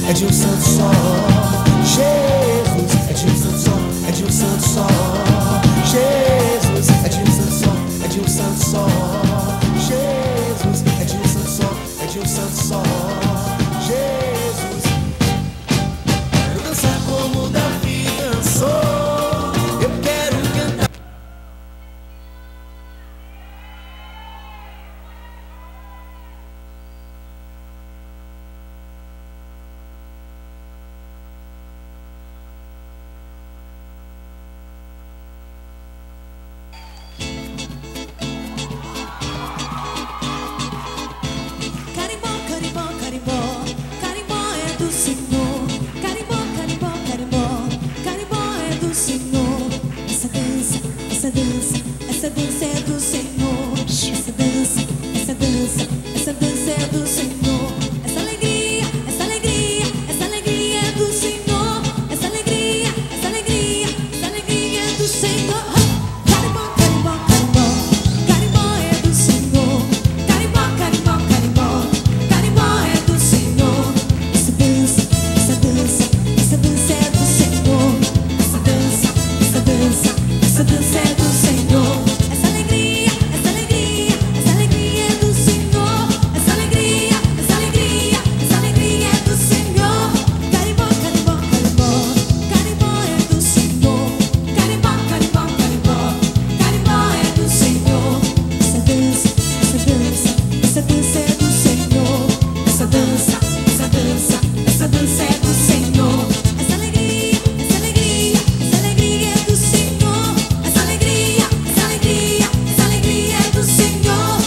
é de um santo só. Jesus é de um santo só, é de um santo só. Jesus é de um santo só, é de um santo só. Jesus é de um santo só, é de um santo só. Jesus, quero dançar como Davi dançou. Eu quero cantar. Essa dança é do Senhor. Essa dança, essa dança, essa dança é do Senhor. Essa alegria, essa alegria, essa alegria é do Senhor. Essa alegria, essa alegria, essa alegria é do Senhor. Carimbó, carimbó, carimbó, carimbó é do Senhor. Carimbó, carimbó, carimbó, carimbó é do Senhor. Essa dança, essa dança, essa dança é do Senhor. Essa dança, essa dança, essa dança é do Senhor. Essa alegria, essa alegria, essa alegria é do Senhor. Essa alegria, essa alegria, essa alegria é do Senhor. Carimbó, carimbó, carimbó, carimbó é do Senhor. Carimbó, carimbó, carimbó, carimbó é do Senhor. Essa dança, essa dança, essa dança é do Senhor. Essa dança, essa dança, essa dança é do Senhor. Essa alegria, essa alegria, essa alegria é do Senhor. Essa alegria, essa alegria, essa alegria é do Senhor.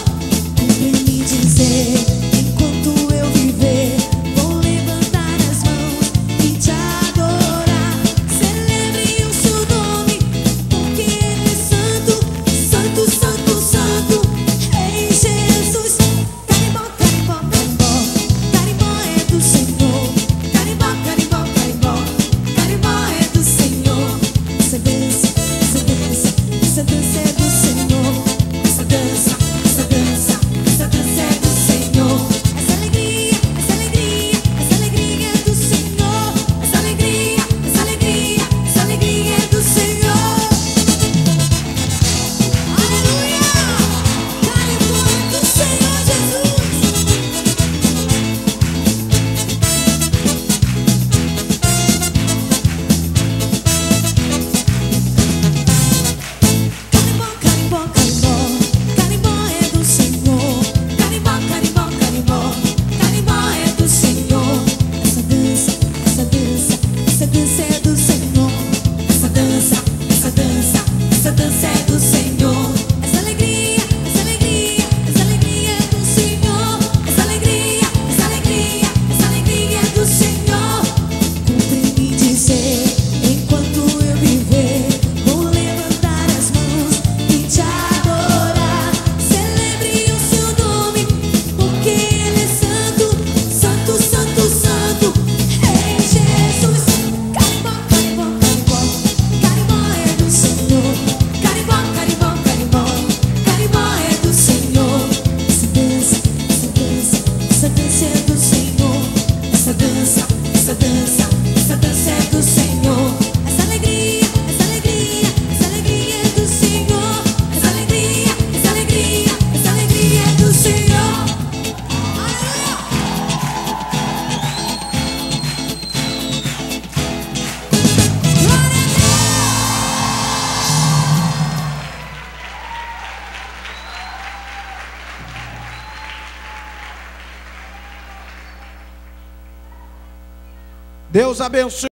Cumpre-me dizer, enquanto eu viver, vou levantar as mãos e te adorar. Celebre o seu nome, porque Ele é santo, santo, santo, santo. Ei, Jesus. Carimbó, carimbó, carimbó, carimbó é do Senhor. Carimbó, carimbó, carimbó, carimbó é do Senhor. Essa dança, essa dança, essa dança é do Senhor. Essa dança, essa dança, essa dança é do Senhor. Essa alegria, essa alegria, essa alegria é do Senhor. Essa alegria, essa alegria, essa alegria é do Senhor. Aleluia! Carimbó é do Senhor Jesus. Carimbó, carimbó, carimbó, carimbó é do Senhor. Carimbó, carimbó, carimbó, carimbó é do Senhor. Essa dança, essa dança, essa dança é do Senhor. Essa dança, essa dança, essa dança é do Senhor. Essa alegria, essa alegria, essa alegria é do Senhor. Essa alegria, essa alegria, essa alegria é do Senhor. Cumpre-me dizer, enquanto eu viver, vou levantar as mãos e te adorar. Celebre o seu nome, porque Ele é santo, santo, santo, santo. Ei, Jesus. Carimbó, carimbó, carimbó, carimbó é do Senhor. Carimbó, carimbó, carimbó, carimbó é do Senhor. Essa dança, essa dança, essa dança é do Senhor. Essa dança, essa dança, essa dança é do Senhor. Essa alegria, essa alegria, essa alegria é do Senhor. Essa alegria, essa alegria, essa alegria é do Senhor. Aleluia! Glória a Deus abençoe.